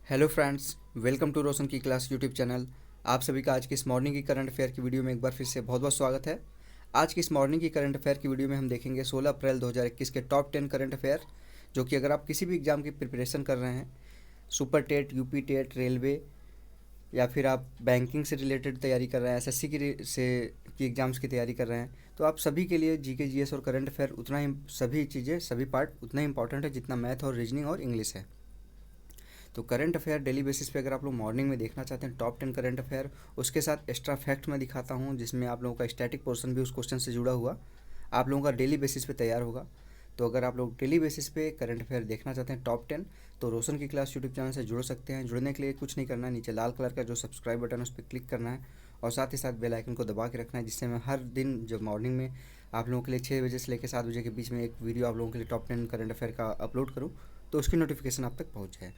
Hello friends, welcome to रोशन की class YouTube channel. आप सभी का आज की इस मॉर्निंग की करंट अफेयर की वीडियो में एक बार फिर से बहुत बहुत स्वागत है। आज की इस मॉर्निंग की करंट अफेयर की वीडियो में हम देखेंगे 16 अप्रैल 2021 के टॉप 10 करंट अफेयर, जो कि अगर आप किसी भी एग्ज़ाम की प्रिपरेशन कर रहे हैं, super TET, UP TET, railway या फिर आप बैंकिंग से रिलेटेड तैयारी कर रहे हैं, एसएससी की एग्ज़ाम्स की तैयारी कर रहे हैं, तो आप सभी के लिए जीके जीएस और करंट अफेयर उतना ही सभी पार्ट उतना ही इंपॉर्टेंट है जितना मैथ और रीजनिंग और इंग्लिश है। तो करंट अफेयर डेली बेसिस पे अगर आप लोग मॉर्निंग में देखना चाहते हैं टॉप 10 करंट अफेयर, उसके साथ एक्स्ट्रा फैक्ट मैं दिखाता हूँ जिसमें आप लोगों का स्टैटिक पोर्शन भी उस क्वेश्चन से जुड़ा हुआ आप लोगों का डेली बेसिस पे तैयार होगा। तो अगर आप लोग डेली बेसिस पे करंट अफेयर देखना चाहते हैं टॉप 10, तो रोशन की क्लास यूट्यूब चैनल से जुड़ सकते हैं। जुड़ने के लिए कुछ नहीं करना है, नीचे लाल कलर का जो सब्सक्राइब बटन है उस पर क्लिक करना है और साथ ही साथ बेल आइकन को दबा के रखना है, जिससे मैं हर दिन जब मॉर्निंग में आप लोगों के लिए 6 बजे से लेकर 7 बजे के बीच में एक वीडियो आप लोगों के लिए टॉप 10 करंट अफेयर का अपलोड करूँ, तो उसकी नोटिफिकेशन आप तक पहुँच जाए।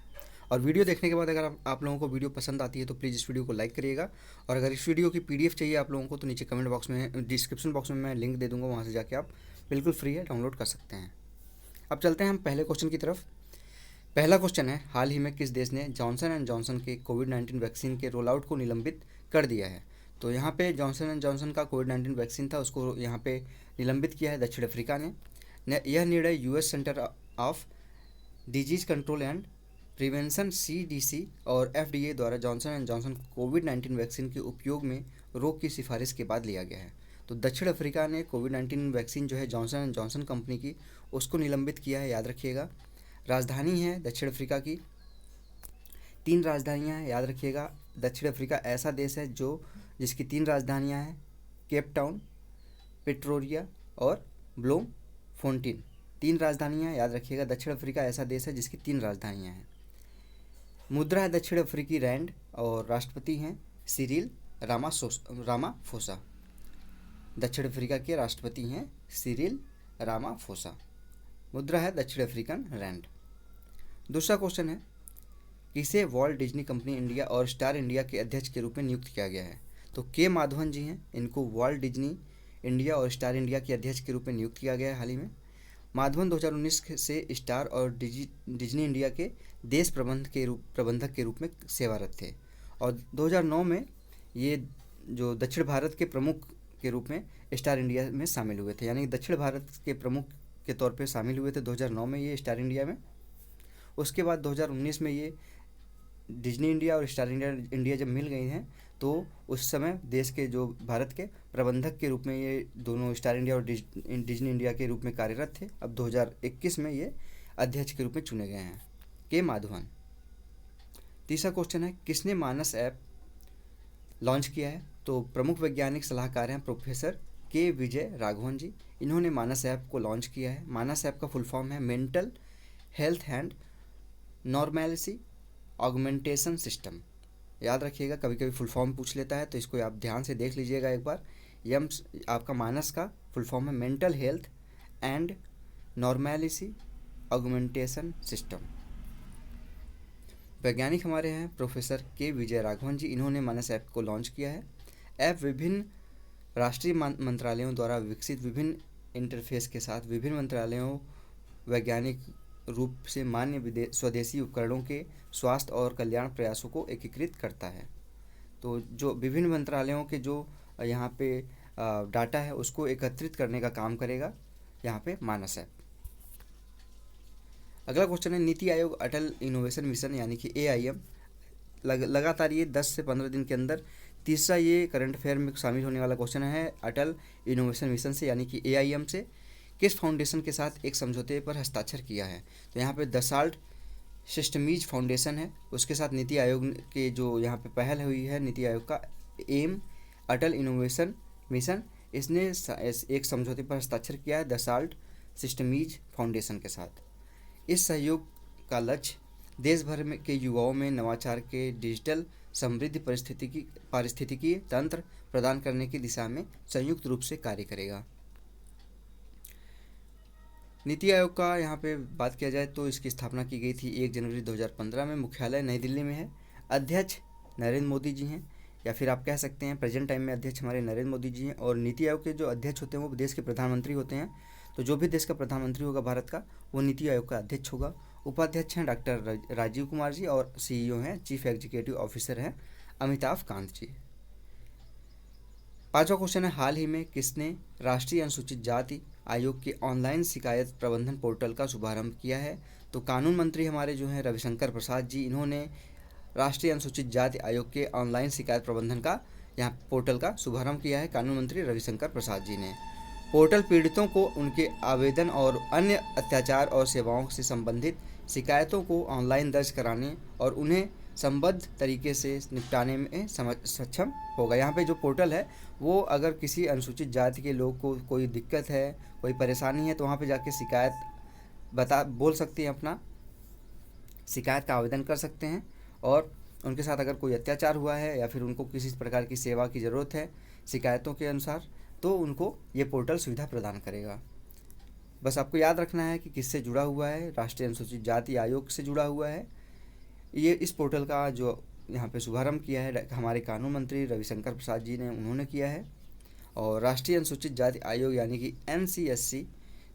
और वीडियो देखने के बाद अगर आप लोगों को वीडियो पसंद आती है तो प्लीज़ इस वीडियो को लाइक करिएगा। और अगर इस वीडियो की पीडीएफ चाहिए आप लोगों को तो नीचे कमेंट बॉक्स में, डिस्क्रिप्शन बॉक्स में मैं लिंक दे दूंगा, वहाँ से जाके आप बिल्कुल फ्री है डाउनलोड कर सकते हैं। अब चलते हैं हम पहले क्वेश्चन की तरफ। पहला क्वेश्चन है, हाल ही में किस देश ने जॉनसन एंड जॉनसन के कोविड-19 वैक्सीन के रोल आउट को निलंबित कर दिया है? तो यहाँ पे जॉनसन एंड जॉनसन का कोविड-19 वैक्सीन था, उसको यहाँ पे निलंबित किया है दक्षिण अफ्रीका ने। यह निर्णय US centre of disease control and prevention CDC और एफडीए द्वारा Johnson and Johnson covid vaccine के उपयोग में रोक की सिफारिश के बाद लिया गया है। तो दक्षिण अफ्रीका ने कोविड-19 वैक्सीन जो है जॉनसन एंड जॉनसन कंपनी की, उसको निलंबित किया है, याद रखिएगा। राजधानी है दक्षिण अफ्रीका की, 3 राजधानियां हैं, याद रखिएगा। दक्षिण अफ्रीका ऐसा देश है जिसकी 3 राजधानियां हैं, केप टाउन, प्रिटोरिया और ब्लोम फोन्टेन। 3 राजधानियां, याद रखिएगा। दक्षिण अफ्रीका ऐसा देश है जिसकी 3 राजधानियां हैं। मुद्रा है दक्षिण अफ्रीकी रैंड और राष्ट्रपति हैं सिरिल रामाफोसा। दक्षिण अफ्रीका के राष्ट्रपति हैं सिरिल रामाफोसा। मुद्रा है दक्षिण अफ्रीकन रैंड। दूसरा क्वेश्चन है, किसे वॉल्ट डिज्नी कंपनी इंडिया और स्टार इंडिया के अध्यक्ष के रूप में नियुक्त किया गया है? तो के माधवन जी हैं, इनको वॉल्ट डिज्नी इंडिया और स्टार इंडिया के अध्यक्ष के रूप में नियुक्त किया गया है हाल ही में। माधवन 2019 से स्टार और डिज्नी इंडिया के देश प्रबंधक के रूप में सेवारत थे और 2009 में ये जो दक्षिण भारत के प्रमुख के रूप में स्टार इंडिया में शामिल हुए थे, यानी दक्षिण भारत के प्रमुख के तौर पे शामिल हुए थे 2009 में ये स्टार इंडिया में। उसके बाद 2019 में ये डिज्नी इंडिया और स्टार इंडिया जब मिल गई हैं, तो उस समय देश के जो भारत के प्रबंधक के रूप में ये दोनों स्टार इंडिया और डिज्नी इंडिया के रूप में कार्यरत थे। अब 2021 में ये अध्यक्ष के रूप में चुने गए हैं, के माधवन। तीसरा क्वेश्चन है, किसने मानस ऐप लॉन्च किया है? तो प्रमुख वैज्ञानिक सलाहकार हैं प्रोफेसर के विजय राघवन जी, इन्होंने मानस ऐप को लॉन्च किया है। मानस ऐप का फुल फॉर्म है mental health and normality augmentation system. याद रखिएगा, कभी कभी फुल फॉर्म पूछ लेता है, तो इसको आप ध्यान से देख लीजिएगा एक बार। यम आपका मानस का फुल फॉर्म है mental health and normality augmentation system. वैज्ञानिक हमारे हैं प्रोफेसर के विजय राघवन जी, इन्होंने मानस ऐप को लॉन्च किया है। ऐप विभिन्न राष्ट्रीय मंत्रालयों द्वारा विकसित विभिन्न इंटरफेस के साथ विभिन्न मंत्रालयों वैज्ञानिक रूप से मान्य स्वदेशी उपकरणों के स्वास्थ्य और कल्याण प्रयासों को एकीकृत करता है। तो जो विभिन्न मंत्रालयों के जो यहाँ पे डाटा है उसको एकत्रित करने का काम करेगा यहाँ पे मानस ऐप। अगला क्वेश्चन है, नीति आयोग अटल इनोवेशन मिशन यानी कि AIM लगातार ये 10 से 15 दिन के अंदर तीसरा ये करंट अफेयर में शामिल होने वाला क्वेश्चन है। अटल इनोवेशन मिशन से यानी कि AIM से किस फाउंडेशन के साथ एक समझौते पर हस्ताक्षर किया है? तो यहाँ पे दसाल्ट सिस्टमीज फाउंडेशन है, उसके साथ नीति आयोग के जो यहाँ पे पहल हुई है, नीति आयोग का एम अटल इनोवेशन मिशन, इसने एक समझौते पर हस्ताक्षर किया है दसाल्ट सिस्टमीज फाउंडेशन के साथ। इस सहयोग का लक्ष्य देश भर में के युवाओं में नवाचार के डिजिटल समृद्धि पारिस्थितिकी तंत्र प्रदान करने की दिशा में संयुक्त रूप से कार्य करेगा। नीति आयोग का यहाँ पे बात किया जाए तो इसकी स्थापना की गई थी 1 जनवरी 2015 में। मुख्यालय नई दिल्ली में है। अध्यक्ष नरेंद्र मोदी जी हैं, या फिर आप कह सकते हैं प्रेजेंट टाइम में अध्यक्ष हमारे नरेंद्र मोदी जी हैं। और नीति आयोग के जो अध्यक्ष होते हैं वो देश के प्रधानमंत्री होते हैं। तो जो भी देश का प्रधानमंत्री होगा भारत का, वो नीति आयोग का अध्यक्ष होगा। उपाध्यक्ष हैं डॉक्टर राजीव कुमार जी और सीईओ हैं, चीफ एग्जीक्यूटिव ऑफिसर हैं अमिताभ कांत जी। पांचवा क्वेश्चन है, हाल ही में किसने राष्ट्रीय अनुसूचित जाति आयोग के ऑनलाइन शिकायत प्रबंधन पोर्टल का शुभारंभ किया है? तो कानून मंत्री हमारे जो हैं रविशंकर प्रसाद जी, इन्होंने राष्ट्रीय अनुसूचित जाति आयोग के ऑनलाइन शिकायत प्रबंधन का यहाँ पोर्टल का शुभारंभ किया है। कानून मंत्री रविशंकर प्रसाद जी ने पोर्टल पीड़ितों को उनके आवेदन और अन्य अत्याचार और सेवाओं से संबंधित शिकायतों को ऑनलाइन दर्ज कराने और उन्हें संबद्ध तरीके से निपटाने में सक्षम होगा। यहाँ पे जो पोर्टल है वो अगर किसी अनुसूचित जाति के लोग को कोई दिक्कत है, कोई परेशानी है, तो वहाँ पे जाके शिकायत बोल सकते हैं, अपना शिकायत का आवेदन कर सकते हैं। और उनके साथ अगर कोई अत्याचार हुआ है या फिर उनको किसी प्रकार की सेवा की ज़रूरत है शिकायतों के अनुसार, तो उनको ये पोर्टल सुविधा प्रदान करेगा। बस आपको याद रखना है कि किससे जुड़ा हुआ है, राष्ट्रीय अनुसूचित जाति आयोग से जुड़ा हुआ है। ये इस पोर्टल का जो यहाँ पे शुभारंभ किया है हमारे कानून मंत्री रविशंकर प्रसाद जी ने, उन्होंने किया है। और राष्ट्रीय अनुसूचित जाति आयोग यानी कि NCSC,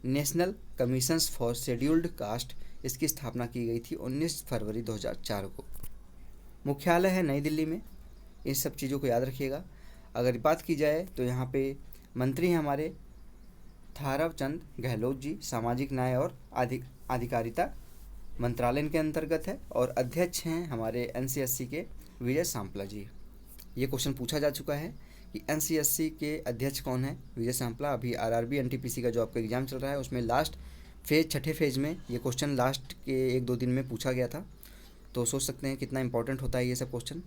national commissions for scheduled caste, इसकी स्थापना की गई थी 19 फरवरी 2004 को। मुख्यालय है नई दिल्ली में। इन सब चीज़ों को याद रखिएगा। अगर बात की जाए तो यहाँ पे मंत्री हैं हमारे थावर चंद गहलोत जी, सामाजिक न्याय और अधिकारिता मंत्रालय के अंतर्गत है। और अध्यक्ष हैं हमारे NCSC के विजय सांपला जी। ये क्वेश्चन पूछा जा चुका है कि NCSC के अध्यक्ष कौन है? विजय सांपला। अभी RRB NTPC का जो आपका एग्ज़ाम चल रहा है उसमें लास्ट फेज, छठे फेज में ये क्वेश्चन लास्ट के 1-2 दिन में पूछा गया था, तो सोच सकते हैं कितना इंपॉर्टेंट होता है ये सब क्वेश्चन।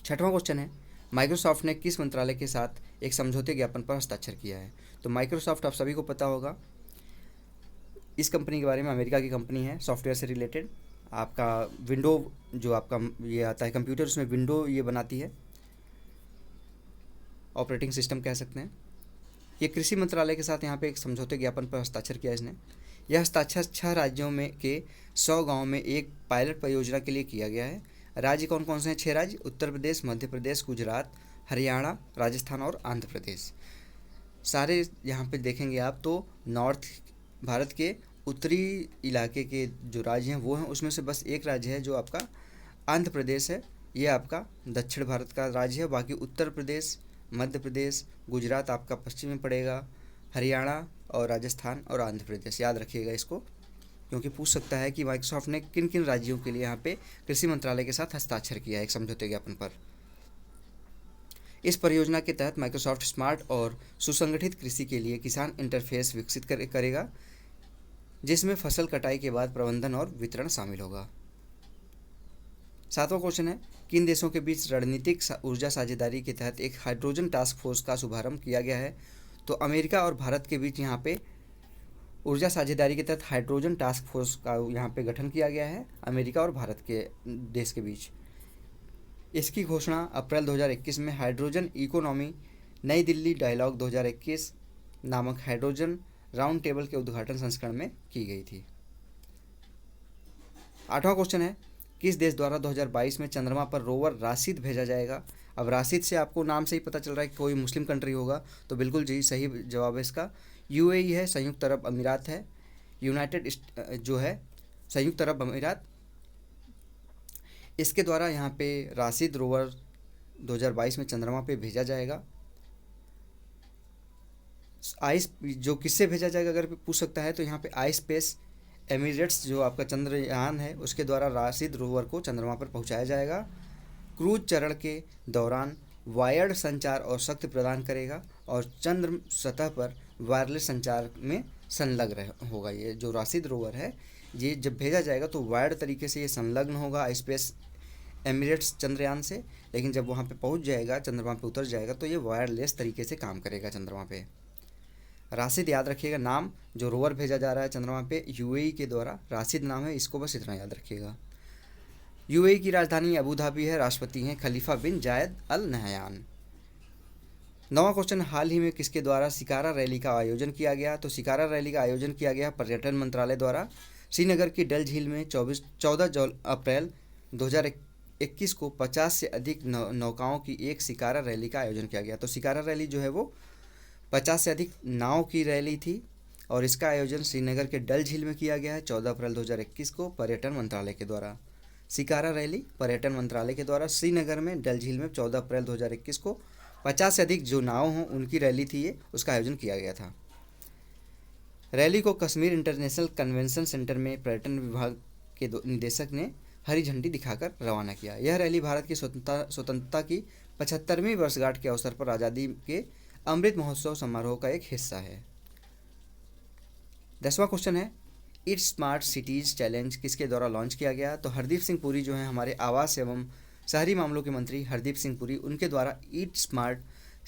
छठवां क्वेश्चन है, माइक्रोसॉफ्ट ने किस मंत्रालय के साथ एक समझौते ज्ञापन पर हस्ताक्षर किया है? तो माइक्रोसॉफ्ट आप सभी को पता होगा, इस कंपनी के बारे में, अमेरिका की कंपनी है, सॉफ्टवेयर से रिलेटेड। आपका विंडो जो आपका ये आता है कंप्यूटर, उसमें विंडो ये बनाती है, ऑपरेटिंग सिस्टम कह सकते हैं। ये कृषि मंत्रालय के साथ यहाँ पे एक समझौते ज्ञापन पर हस्ताक्षर किया इसने। यह हस्ताक्षर 6 राज्यों में के 100 गाँव में एक पायलट परियोजना के लिए किया गया है। राज्य कौन कौन से हैं? 6 राज्य, उत्तर प्रदेश, मध्य प्रदेश, गुजरात, हरियाणा, राजस्थान और आंध्र प्रदेश। सारे यहाँ पे देखेंगे आप तो नॉर्थ भारत के उत्तरी इलाके के जो राज्य हैं वो हैं, उसमें से बस एक राज्य है जो आपका आंध्र प्रदेश है। ये आपका दक्षिण भारत का राज्य है। बाकी उत्तर प्रदेश, मध्य प्रदेश, गुजरात आपका पश्चिम में पड़ेगा, हरियाणा और राजस्थान और आंध्र प्रदेश। याद रखिएगा इसको, क्योंकि पूछ सकता है कि माइक्रोसॉफ्ट ने किन किन राज्यों के लिए यहाँ पे कृषि मंत्रालय के साथ हस्ताक्षर किया है एक समझौते ज्ञापन पर। इस परियोजना के तहत माइक्रोसॉफ्ट स्मार्ट और सुसंगठित कृषि के लिए किसान इंटरफेस विकसित करेगा, जिसमें फसल कटाई के बाद प्रबंधन और वितरण शामिल होगा। 7वां क्वेश्चन है, किन देशों के बीच रणनीतिक ऊर्जा साझेदारी के तहत एक हाइड्रोजन टास्क फोर्स का शुभारंभ किया गया है? तो अमेरिका और भारत के बीच यहाँ पे ऊर्जा साझेदारी के तहत हाइड्रोजन टास्क फोर्स का यहाँ पे गठन किया गया है, अमेरिका और भारत के देश के बीच। इसकी घोषणा अप्रैल 2021 में हाइड्रोजन इकोनॉमी नई दिल्ली डायलॉग 2021 नामक हाइड्रोजन राउंड टेबल के उद्घाटन संस्करण में की गई थी। 8वां क्वेश्चन है, किस देश द्वारा 2022 में चंद्रमा पर रोवर राशिद भेजा जाएगा? अब राशिद से आपको नाम से ही पता चल रहा है कि कोई मुस्लिम कंट्री होगा, तो बिल्कुल जी सही जवाब है इसका। UAE है, संयुक्त अरब अमीरात है, यूनाइटेड जो है संयुक्त अरब अमीरात, इसके द्वारा यहाँ पे राशिद रोवर 2022 में चंद्रमा पे भेजा जाएगा। जो किससे भेजा जाएगा अगर पूछ सकता है तो यहाँ पे आई स्पेस एमिरेट्स जो आपका चंद्रयान है उसके द्वारा राशिद रोवर को चंद्रमा पर पहुँचाया जाएगा। क्रूज चरण के दौरान वायर्ड संचार और शक्ति प्रदान करेगा और चंद्र सतह पर वायरलेस संचार में संलग्न होगा। ये जो राशिद रोवर है ये जब भेजा जाएगा तो वायर्ड तरीके से ये संलग्न होगा स्पेस एमिरेट्स चंद्रयान से, लेकिन जब वहाँ पे पहुँच जाएगा, चंद्रमा पे उतर जाएगा, तो ये वायरलेस तरीके से काम करेगा चंद्रमा पे। राशिद याद रखिएगा, नाम जो रोवर भेजा जा रहा है चंद्रमा पे UAE के द्वारा, राशिद नाम है, इसको बस इतना याद रखिएगा। UAE की राजधानी अबू धाबी है, राष्ट्रपति हैं खलीफा बिन जायद अल नहयान। 9वां क्वेश्चन, हाल ही में किसके द्वारा शिकारा रैली का आयोजन किया गया? तो शिकारा रैली का आयोजन किया गया पर्यटन मंत्रालय द्वारा। श्रीनगर की डल झील में 14 अप्रैल 2021 को 50 से अधिक नौकाओं की एक शिकारा रैली का आयोजन किया गया। तो शिकारा रैली जो है वो 50 से अधिक नाव की रैली थी और इसका आयोजन श्रीनगर के डल झील में किया गया है 14 अप्रैल 2021 को पर्यटन मंत्रालय के द्वारा। शिकारा रैली पर्यटन मंत्रालय के द्वारा श्रीनगर में डल झील में 14 अप्रैल 2021 को 50 से अधिक जो नाव हों उनकी रैली थी ये, उसका आयोजन किया गया था। रैली को कश्मीर इंटरनेशनल कन्वेंशन सेंटर में पर्यटन विभाग के निदेशक ने हरी झंडी दिखाकर रवाना किया। यह रैली भारत की स्वतंत्रता की 75वीं वर्षगांठ के अवसर पर आज़ादी के अमृत महोत्सव समारोह का एक हिस्सा है। 10वां क्वेश्चन है, इट्स स्मार्ट सिटीज़ चैलेंज किसके द्वारा लॉन्च किया गया? तो हरदीप सिंह पुरी जो हैं हमारे आवास एवं शहरी मामलों के मंत्री हरदीप सिंह पुरी, उनके द्वारा it smart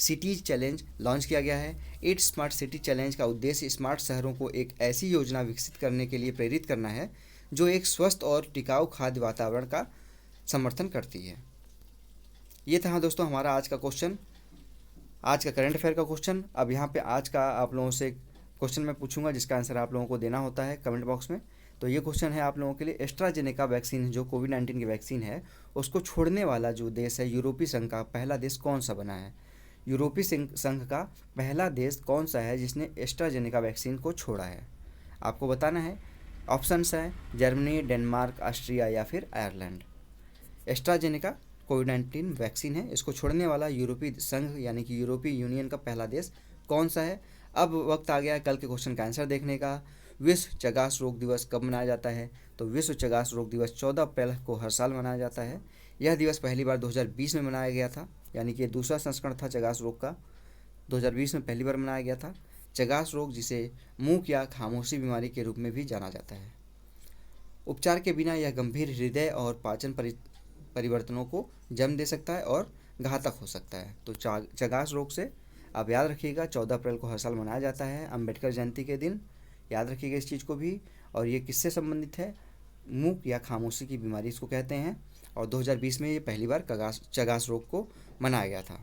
cities challenge launch किया गया है। इट स्मार्ट सिटी चैलेंज का उद्देश्य स्मार्ट शहरों को एक ऐसी योजना विकसित करने के लिए प्रेरित करना है जो एक स्वस्थ और टिकाऊ खाद्य वातावरण का समर्थन करती है। ये था दोस्तों हमारा आज का क्वेश्चन, आज का करंट अफेयर का क्वेश्चन। अब यहाँ पे आज का आप लोगों से क्वेश्चन मैं पूछूंगा जिसका आंसर आप लोगों को देना होता है कमेंट बॉक्स में। तो ये क्वेश्चन है आप लोगों के लिए, एस्ट्राजेनेका वैक्सीन जो कोविड-19 की वैक्सीन है उसको छोड़ने वाला जो देश है यूरोपीय संघ का पहला देश कौन सा बना है? यूरोपीय संघ का पहला देश कौन सा है जिसने एस्ट्राजेनेका वैक्सीन को छोड़ा है? आपको बताना है। ऑप्शंस हैं जर्मनी, डेनमार्क, ऑस्ट्रिया या फिर आयरलैंड। एस्ट्राजेनेका कोविड-19 वैक्सीन है, इसको छोड़ने वाला यूरोपीय संघ यानी कि यूरोपीय यूनियन का पहला देश कौन सा है? अब वक्त आ गया है कल के क्वेश्चन का आंसर देखने का। विश्व चगास रोग दिवस कब मनाया जाता है? तो विश्व चगास रोग दिवस 14 अप्रैल को हर साल मनाया जाता है। यह दिवस पहली बार 2020 में मनाया गया था, यानी कि दूसरा संस्करण था चगास रोग का, 2020 में पहली बार मनाया गया था। चगास रोग जिसे मूक या खामोशी बीमारी के रूप में भी जाना जाता है। उपचार के बिना यह गंभीर हृदय और पाचन परिवर्तनों को जन्म दे सकता है और घातक हो सकता है। तो चगास रोग से आप याद रखिएगा 14 अप्रैल को हर साल मनाया जाता है अम्बेडकर जयंती के दिन, याद रखिएगा इस चीज़ को भी। और ये किससे संबंधित है? मूक या खामोशी की बीमारी इसको कहते हैं, और 2020 में ये पहली बार चगास रोग को मनाया गया था।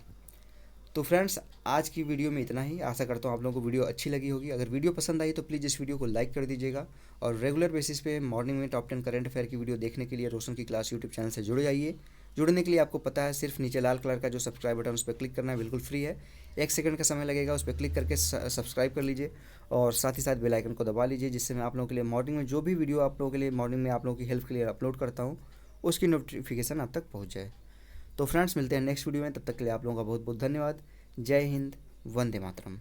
तो फ्रेंड्स आज की वीडियो में इतना ही। आशा करता हूँ आप लोगों को वीडियो अच्छी लगी होगी। अगर वीडियो पसंद आई तो प्लीज़ इस वीडियो को लाइक कर दीजिएगा, और रेगुलर बेसिस पे मॉर्निंग में टॉप 10 करंट अफेयर की वीडियो देखने के लिए रोशन की क्लास यूट्यूब चैनल से जुड़ जाइए। जुड़ने के लिए आपको पता है सिर्फ नीचे लाल कलर का जो सब्सक्राइब बटन उस पर क्लिक करना है, बिल्कुल फ्री है, 1 सेकंड का समय लगेगा, उस पर क्लिक करके सब्सक्राइब कर लीजिए और साथ ही साथ बेल आइकन को दबा लीजिए, जिससे मैं आप लोगों के लिए मॉर्निंग में जो भी वीडियो आप लोगों के लिए मॉर्निंग में आप लोगों की हेल्प के लिए अपलोड करता हूँ उसकी नोटिफिकेशन आप तक पहुँच जाए। तो फ्रेंड्स मिलते हैं नेक्स्ट वीडियो में, तब तक के लिए आप लोगों का बहुत बहुत धन्यवाद। जय हिंद, वंदे मातरम।